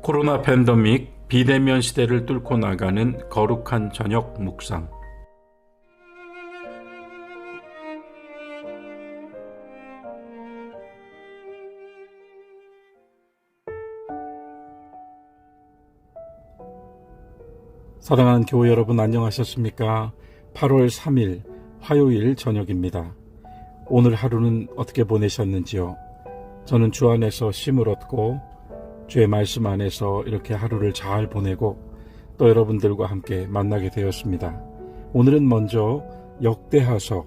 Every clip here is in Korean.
코로나 팬데믹 비대면 시대를 뚫고 나가는 거룩한 저녁 묵상. 사랑하는 교회 여러분, 안녕하셨습니까? 8월 3일 화요일 저녁입니다. 오늘 하루는 어떻게 보내셨는지요? 저는 주 안에서 쉼을 얻고 주의 말씀 안에서 이렇게 하루를 잘 보내고 또 여러분들과 함께 만나게 되었습니다. 오늘은 먼저 역대하서,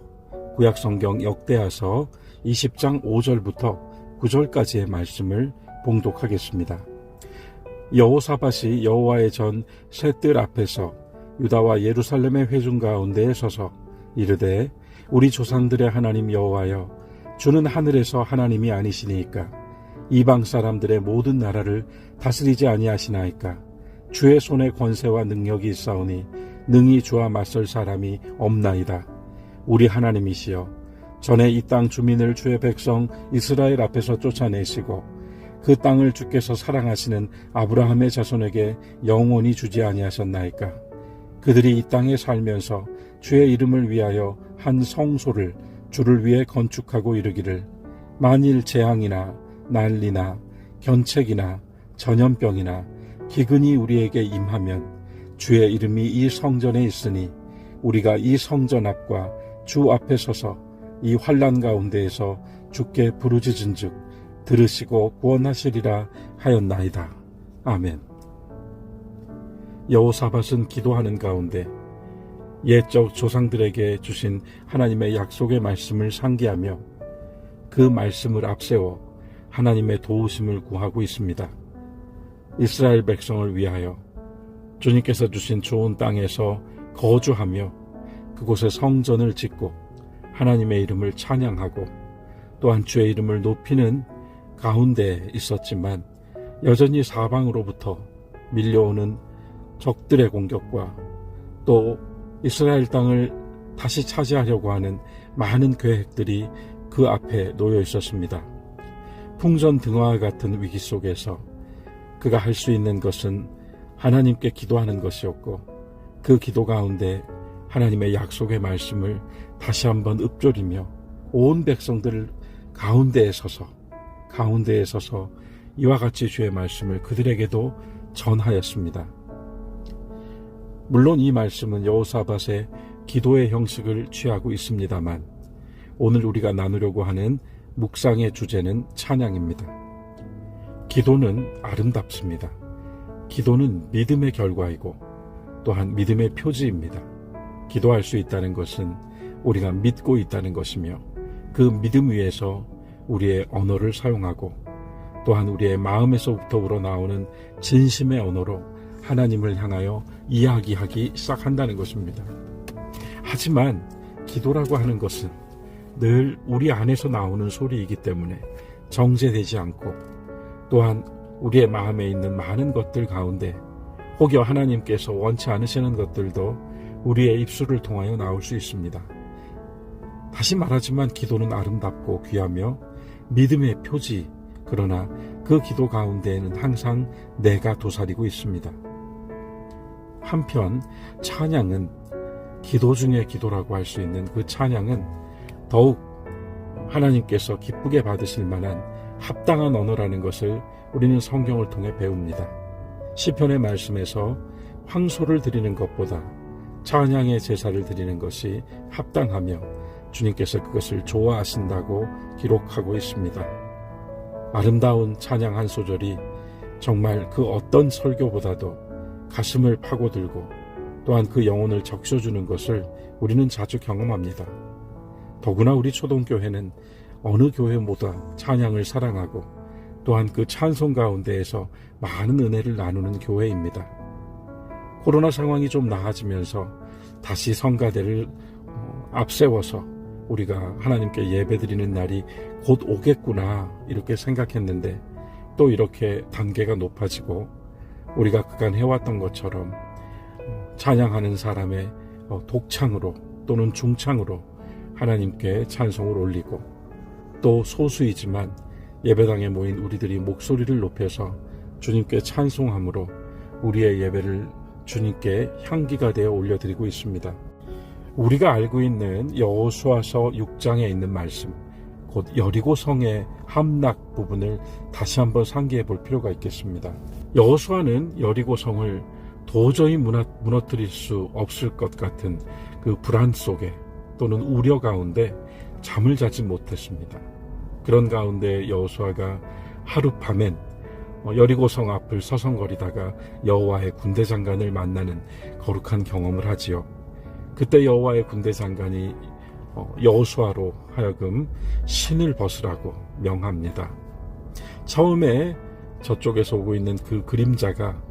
구약성경 역대하서 20장 5절부터 9절까지의 말씀을 봉독하겠습니다. 여호사밧이 여호와의 전 셋들 앞에서 유다와 예루살렘의 회중 가운데에 서서 이르되, 우리 조상들의 하나님 여호와여, 주는 하늘에서 하나님이 아니시니까 이방 사람들의 모든 나라를 다스리지 아니하시나이까? 주의 손에 권세와 능력이 있사오니 능히 주와 맞설 사람이 없나이다. 우리 하나님이시여, 전에 이 땅 주민을 주의 백성 이스라엘 앞에서 쫓아내시고 그 땅을 주께서 사랑하시는 아브라함의 자손에게 영원히 주지 아니하셨나이까? 그들이 이 땅에 살면서 주의 이름을 위하여 한 성소를 주를 위해 건축하고 이르기를, 만일 재앙이나 난리나 견책이나 전염병이나 기근이 우리에게 임하면 주의 이름이 이 성전에 있으니 우리가 이 성전 앞과 주 앞에 서서 이 환난 가운데에서 주께 부르짖은즉 들으시고 구원하시리라 하였나이다. 아멘. 여호사밧은 기도하는 가운데 옛적 조상들에게 주신 하나님의 약속의 말씀을 상기하며 그 말씀을 앞세워 하나님의 도우심을 구하고 있습니다. 이스라엘 백성을 위하여 주님께서 주신 좋은 땅에서 거주하며 그곳에 성전을 짓고 하나님의 이름을 찬양하고 또한 주의 이름을 높이는 가운데 있었지만, 여전히 사방으로부터 밀려오는 적들의 공격과 또 이스라엘 땅을 다시 차지하려고 하는 많은 계획들이 그 앞에 놓여 있었습니다. 풍전등화와 같은 위기 속에서 그가 할 수 있는 것은 하나님께 기도하는 것이었고, 그 기도 가운데 하나님의 약속의 말씀을 다시 한번 읊조리며 온 백성들 가운데에 서서 이와 같이 주의 말씀을 그들에게도 전하였습니다. 물론 이 말씀은 여호사밧의 기도의 형식을 취하고 있습니다만, 오늘 우리가 나누려고 하는 묵상의 주제는 찬양입니다. 기도는 아름답습니다. 기도는 믿음의 결과이고 또한 믿음의 표지입니다. 기도할 수 있다는 것은 우리가 믿고 있다는 것이며, 그 믿음 위에서 우리의 언어를 사용하고 또한 우리의 마음에서부터 우러나오는 진심의 언어로 하나님을 향하여 이야기하기 시작한다는 것입니다. 하지만 기도라고 하는 것은 늘 우리 안에서 나오는 소리이기 때문에 정제되지 않고, 또한 우리의 마음에 있는 많은 것들 가운데 혹여 하나님께서 원치 않으시는 것들도 우리의 입술을 통하여 나올 수 있습니다. 다시 말하지만 기도는 아름답고 귀하며 믿음의 표지, 그러나 그 기도 가운데에는 항상 내가 도사리고 있습니다. 한편 찬양은, 기도 중의 기도라고 할 수 있는 그 찬양은 더욱 하나님께서 기쁘게 받으실 만한 합당한 언어라는 것을 우리는 성경을 통해 배웁니다. 시편의 말씀에서 황소를 드리는 것보다 찬양의 제사를 드리는 것이 합당하며 주님께서 그것을 좋아하신다고 기록하고 있습니다. 아름다운 찬양 한 소절이 정말 그 어떤 설교보다도 가슴을 파고들고 또한 그 영혼을 적셔주는 것을 우리는 자주 경험합니다. 더구나 우리 초동교회는 어느 교회보다 찬양을 사랑하고 또한 그 찬송 가운데에서 많은 은혜를 나누는 교회입니다. 코로나 상황이 좀 나아지면서 다시 성가대를 앞세워서 우리가 하나님께 예배드리는 날이 곧 오겠구나 이렇게 생각했는데, 또 이렇게 단계가 높아지고 우리가 그간 해왔던 것처럼 찬양하는 사람의 독창으로 또는 중창으로 하나님께 찬송을 올리고, 또 소수이지만 예배당에 모인 우리들이 목소리를 높여서 주님께 찬송함으로 우리의 예배를 주님께 향기가 되어 올려드리고 있습니다. 우리가 알고 있는 여호수아서 6장에 있는 말씀, 곧 여리고성의 함락 부분을 다시 한번 상기해 볼 필요가 있겠습니다. 여호수아는 여리고성을 도저히 무너뜨릴 수 없을 것 같은 그 불안 속에 또는 우려 가운데 잠을 자지 못했습니다. 그런 가운데 여호수아가 하룻밤엔 여리고성 앞을 서성거리다가 여호와의 군대 장관을 만나는 거룩한 경험을 하지요. 그때 여호와의 군대 장관이 여호수아로 하여금 신을 벗으라고 명합니다. 처음에 저쪽에서 오고 있는 그 그림자가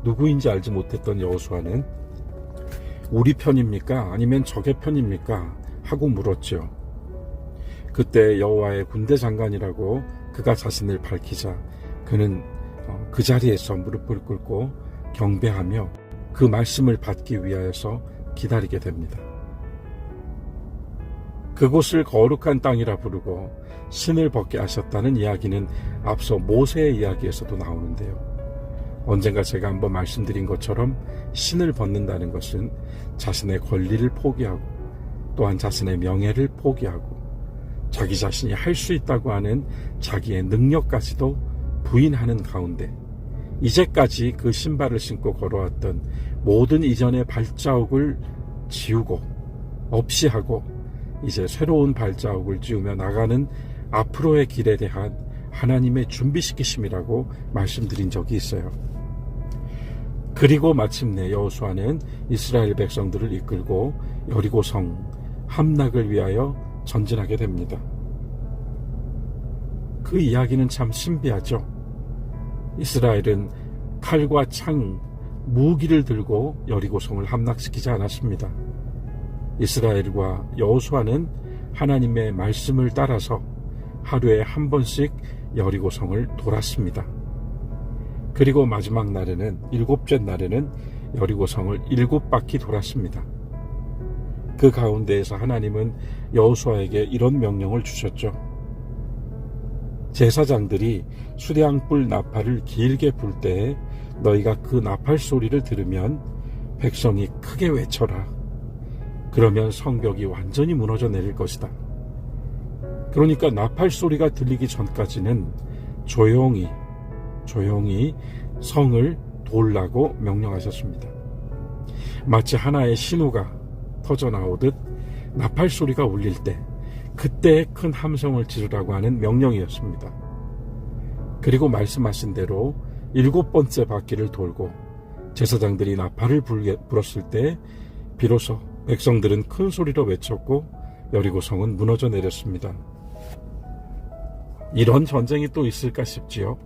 누구인지 알지 못했던 여호수아는 우리 편입니까? 아니면 적의 편입니까? 하고 물었죠. 그때 여호와의 군대 장관이라고 그가 자신을 밝히자 그는 그 자리에서 무릎을 꿇고 경배하며 그 말씀을 받기 위하여서 기다리게 됩니다. 그곳을 거룩한 땅이라 부르고 신을 벗게 하셨다는 이야기는 앞서 모세의 이야기에서도 나오는데요. 언젠가 제가 한번 말씀드린 것처럼 신을 벗는다는 것은 자신의 권리를 포기하고 또한 자신의 명예를 포기하고 자기 자신이 할 수 있다고 하는 자기의 능력까지도 부인하는 가운데 이제까지 그 신발을 신고 걸어왔던 모든 이전의 발자국을 지우고 없이 하고 이제 새로운 발자국을 띄우며 나가는 앞으로의 길에 대한 하나님의 준비시키심이라고 말씀드린 적이 있어요. 그리고 마침내 여호수아는 이스라엘 백성들을 이끌고 여리고성 함락을 위하여 전진하게 됩니다. 그 이야기는 참 신비하죠. 이스라엘은 칼과 창, 무기를 들고 여리고성을 함락시키지 않았습니다. 이스라엘과 여호수아는 하나님의 말씀을 따라서 하루에 한 번씩 여리고성을 돌았습니다. 그리고 마지막 날에는 7째 날에는 여리고성을 7바퀴 돌았습니다. 그 가운데에서 하나님은 여호수아에게 이런 명령을 주셨죠. 제사장들이 수량불 나팔을 길게 불 때에 너희가 그 나팔 소리를 들으면 백성이 크게 외쳐라. 그러면 성벽이 완전히 무너져 내릴 것이다. 그러니까 나팔 소리가 들리기 전까지는 조용히 성을 돌라고 명령하셨습니다. 마치 하나의 신호가 터져 나오듯 나팔 소리가 울릴 때 그때 큰 함성을 지르라고 하는 명령이었습니다. 그리고 말씀하신 대로 7번째 바퀴를 돌고 제사장들이 나팔을 불었을 때 비로소 백성들은 큰 소리로 외쳤고 여리고성은 무너져 내렸습니다. 이런 전쟁이 또 있을까 싶지요.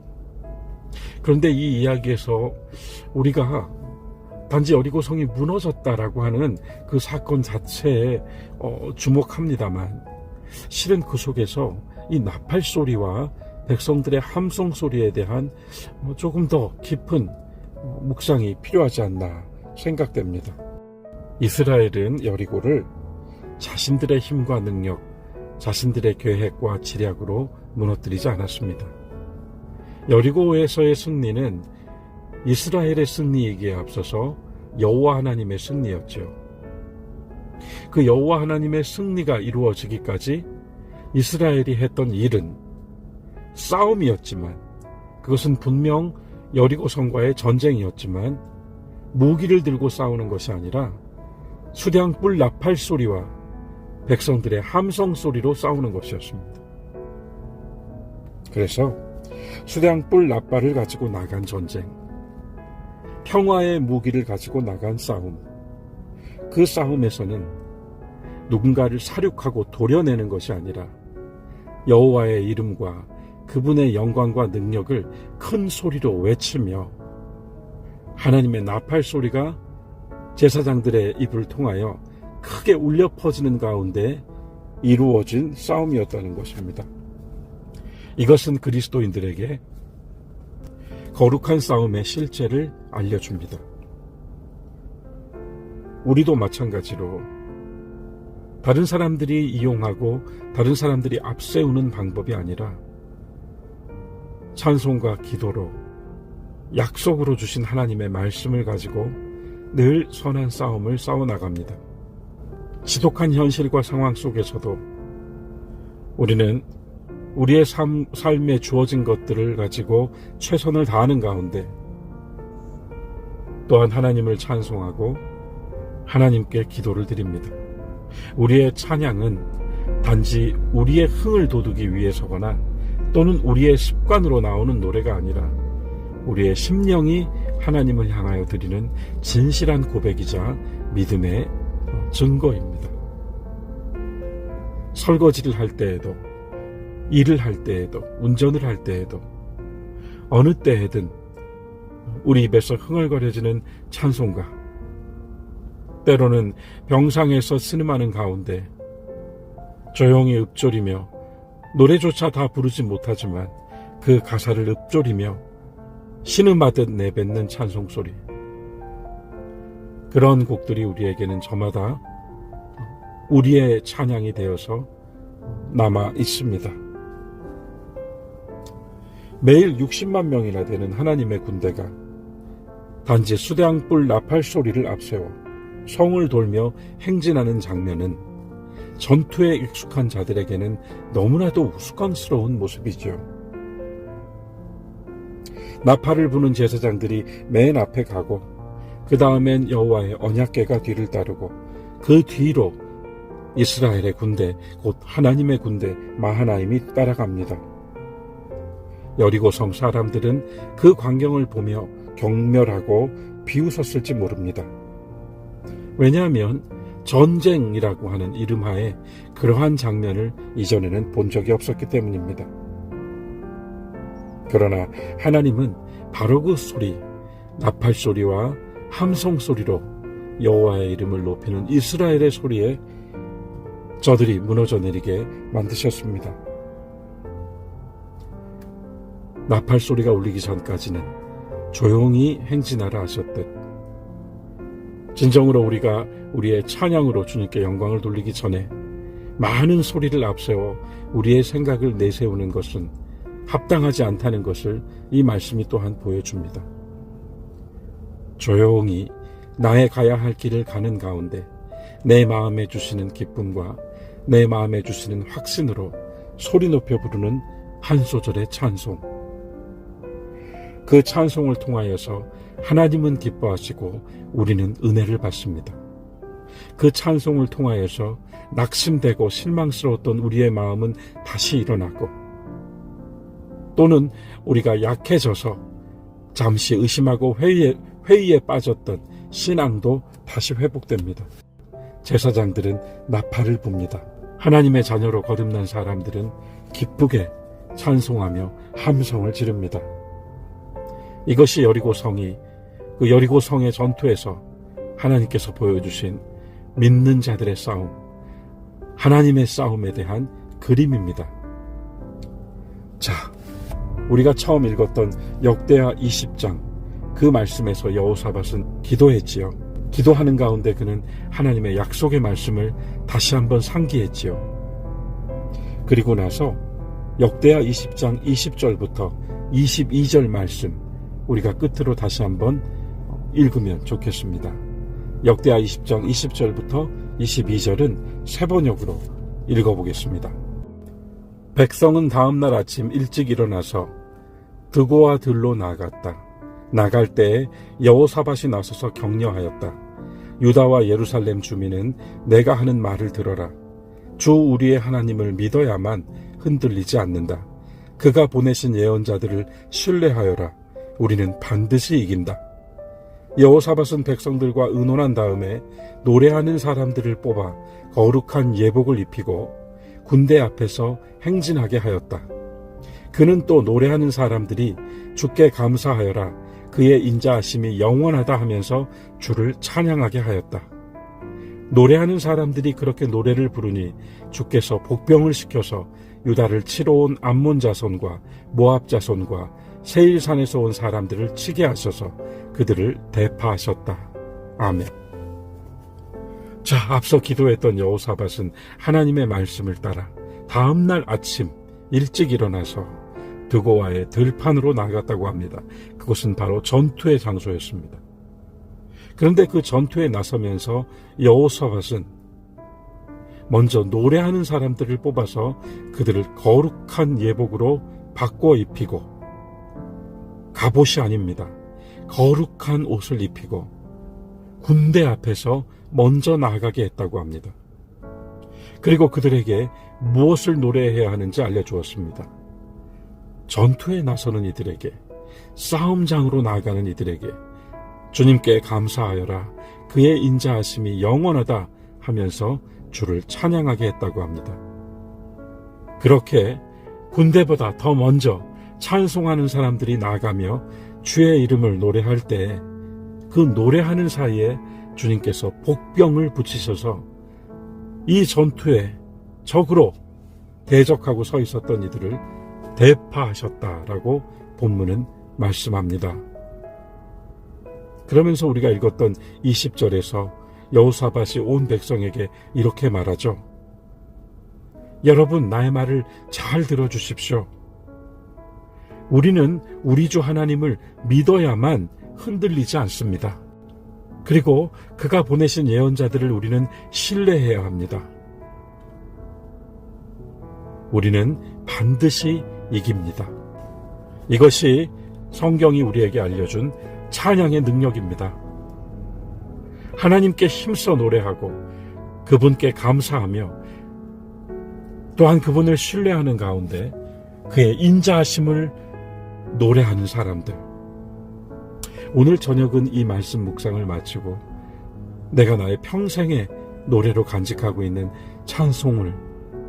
그런데 이 이야기에서 우리가 단지 여리고성이 무너졌다라고 하는 그 사건 자체에 주목합니다만 실은 그 속에서 이 나팔 소리와 백성들의 함성 소리에 대한 조금 더 깊은 묵상이 필요하지 않나 생각됩니다. 이스라엘은 여리고를 자신들의 힘과 능력, 자신들의 계획과 지략으로 무너뜨리지 않았습니다. 여리고에서의 승리는 이스라엘의 승리이기에 앞서서 여호와 하나님의 승리였죠. 그 여호와 하나님의 승리가 이루어지기까지 이스라엘이 했던 일은 싸움이었지만 그것은 분명 여리고성과의 전쟁이었지만 무기를 들고 싸우는 것이 아니라 수량불 나팔 소리와 백성들의 함성 소리로 싸우는 것이었습니다. 그래서 수량불 나팔을 가지고 나간 전쟁, 평화의 무기를 가지고 나간 싸움, 그 싸움에서는 누군가를 사륙하고 도려내는 것이 아니라 여호와의 이름과 그분의 영광과 능력을 큰 소리로 외치며 하나님의 나팔 소리가 제사장들의 입을 통하여 크게 울려 퍼지는 가운데 이루어진 싸움이었다는 것입니다. 이것은 그리스도인들에게 거룩한 싸움의 실제를 알려줍니다. 우리도 마찬가지로 다른 사람들이 이용하고 다른 사람들이 앞세우는 방법이 아니라 찬송과 기도로 약속으로 주신 하나님의 말씀을 가지고 늘 선한 싸움을 싸워나갑니다. 지독한 현실과 상황 속에서도 우리는 우리의 삶에 주어진 것들을 가지고 최선을 다하는 가운데 또한 하나님을 찬송하고 하나님께 기도를 드립니다. 우리의 찬양은 단지 우리의 흥을 돋우기 위해서거나 또는 우리의 습관으로 나오는 노래가 아니라 우리의 심령이 하나님을 향하여 드리는 진실한 고백이자 믿음의 증거입니다. 설거지를 할 때에도, 일을 할 때에도, 운전을 할 때에도, 어느 때에든 우리 입에서 흥얼거려지는 찬송가, 때로는 병상에서 신음하는 가운데 조용히 읊조리며 노래조차 다 부르지 못하지만 그 가사를 읊조리며 신음하듯 내뱉는 찬송소리, 그런 곡들이 우리에게는 저마다 우리의 찬양이 되어서 남아 있습니다. 매일 60만 명이나 되는 하나님의 군대가 단지 수량불 나팔 소리를 앞세워 성을 돌며 행진하는 장면은 전투에 익숙한 자들에게는 너무나도 우스꽝스러운 모습이죠. 나팔을 부는 제사장들이 맨 앞에 가고 그 다음엔 여호와의 언약궤가 뒤를 따르고 그 뒤로 이스라엘의 군대, 곧 하나님의 군대 마하나임이 따라갑니다. 여리고성 사람들은 그 광경을 보며 경멸하고 비웃었을지 모릅니다. 왜냐하면 전쟁이라고 하는 이름하에 그러한 장면을 이전에는 본 적이 없었기 때문입니다. 그러나 하나님은 바로 그 소리, 나팔 소리와 함성 소리로 여호와의 이름을 높이는 이스라엘의 소리에 저들이 무너져 내리게 만드셨습니다. 나팔 소리가 울리기 전까지는 조용히 행진하라 하셨듯 진정으로 우리가 우리의 찬양으로 주님께 영광을 돌리기 전에 많은 소리를 앞세워 우리의 생각을 내세우는 것은 합당하지 않다는 것을 이 말씀이 또한 보여줍니다. 조용히 나의 가야 할 길을 가는 가운데 내 마음에 주시는 기쁨과 내 마음에 주시는 확신으로 소리 높여 부르는 한 소절의 찬송, 그 찬송을 통하여서 하나님은 기뻐하시고 우리는 은혜를 받습니다. 그 찬송을 통하여서 낙심되고 실망스러웠던 우리의 마음은 다시 일어나고, 또는 우리가 약해져서 잠시 의심하고 회의에 빠졌던 신앙도 다시 회복됩니다. 제사장들은 나팔을 붑니다. 하나님의 자녀로 거듭난 사람들은 기쁘게 찬송하며 함성을 지릅니다. 이것이 여리고성이 그 여리고성의 전투에서 하나님께서 보여주신 믿는 자들의 싸움, 하나님의 싸움에 대한 그림입니다. 자, 우리가 처음 읽었던 역대하 20장 그 말씀에서 여호사밧은 기도했지요. 기도하는 가운데 그는 하나님의 약속의 말씀을 다시 한번 상기했지요. 그리고 나서 역대하 20장 20절부터 22절 말씀 우리가 끝으로 다시 한번 읽으면 좋겠습니다. 역대하 20장 20절부터 22절은 세 번역으로 읽어보겠습니다. 백성은 다음날 아침 일찍 일어나서 드고와 들로 나아갔다. 나갈 때에 여호사밧이 나서서 격려하였다. 유다와 예루살렘 주민은 내가 하는 말을 들어라. 주 우리의 하나님을 믿어야만 흔들리지 않는다. 그가 보내신 예언자들을 신뢰하여라. 우리는 반드시 이긴다. 여호사밧은 백성들과 의논한 다음에 노래하는 사람들을 뽑아 거룩한 예복을 입히고 군대 앞에서 행진하게 하였다. 그는 또 노래하는 사람들이 주께 감사하여라. 그의 인자하심이 영원하다 하면서 주를 찬양하게 하였다. 노래하는 사람들이 그렇게 노래를 부르니 주께서 복병을 시켜서 유다를 치러 온 암몬 자손과 모압 자손과 세일산에서 온 사람들을 치게 하셔서 그들을 대파하셨다. 아멘. 자, 앞서 기도했던 여호사밧은 하나님의 말씀을 따라 다음날 아침 일찍 일어나서 드고와의 들판으로 나갔다고 합니다. 그곳은 바로 전투의 장소였습니다. 그런데 그 전투에 나서면서 여호사밧은 먼저 노래하는 사람들을 뽑아서 그들을 거룩한 예복으로 바꿔 입히고, 갑옷이 아닙니다. 거룩한 옷을 입히고 군대 앞에서 먼저 나가게 했다고 합니다. 그리고 그들에게 무엇을 노래해야 하는지 알려주었습니다. 전투에 나서는 이들에게, 싸움장으로 나아가는 이들에게 주님께 감사하여라, 그의 인자하심이 영원하다 하면서 주를 찬양하게 했다고 합니다. 그렇게 군대보다 더 먼저 찬송하는 사람들이 나가며 주의 이름을 노래할 때, 그 노래하는 사이에 주님께서 복병을 붙이셔서 이 전투에 적으로 대적하고 서 있었던 이들을 대파하셨다라고 본문은 말씀합니다. 그러면서 우리가 읽었던 20절에서 여호사밧이 온 백성에게 이렇게 말하죠. 여러분, 나의 말을 잘 들어주십시오. 우리는 우리 주 하나님을 믿어야만 흔들리지 않습니다. 그리고 그가 보내신 예언자들을 우리는 신뢰해야 합니다. 우리는 반드시 이깁니다. 이것이 성경이 우리에게 알려준 찬양의 능력입니다. 하나님께 힘써 노래하고 그분께 감사하며 또한 그분을 신뢰하는 가운데 그의 인자하심을 노래하는 사람들. 오늘 저녁은 이 말씀 묵상을 마치고 내가 나의 평생의 노래로 간직하고 있는 찬송을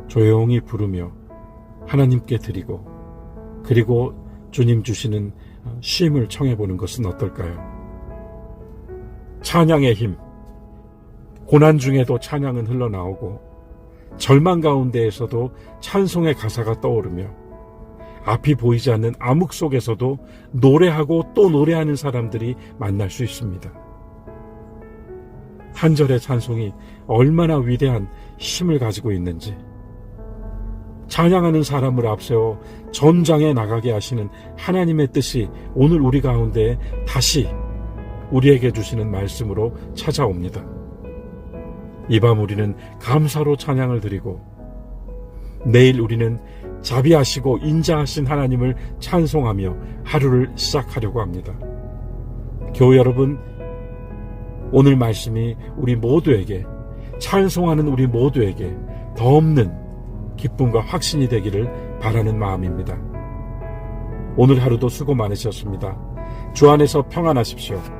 조용히 부르며 하나님께 드리고, 그리고 주님 주시는 쉼을 청해보는 것은 어떨까요? 찬양의 힘, 고난 중에도 찬양은 흘러나오고 절망 가운데에서도 찬송의 가사가 떠오르며 앞이 보이지 않는 암흑 속에서도 노래하고 또 노래하는 사람들이 만날 수 있습니다. 한 절의 찬송이 얼마나 위대한 힘을 가지고 있는지, 찬양하는 사람을 앞세워 전장에 나가게 하시는 하나님의 뜻이 오늘 우리 가운데 다시 우리에게 주시는 말씀으로 찾아옵니다. 이 밤 우리는 감사로 찬양을 드리고 내일 우리는 자비하시고 인자하신 하나님을 찬송하며 하루를 시작하려고 합니다. 교회 여러분, 오늘 말씀이 우리 모두에게, 찬송하는 우리 모두에게 더 없는 기쁨과 확신이 되기를 바라는 마음입니다. 오늘 하루도 수고 많으셨습니다. 주 안에서 평안하십시오.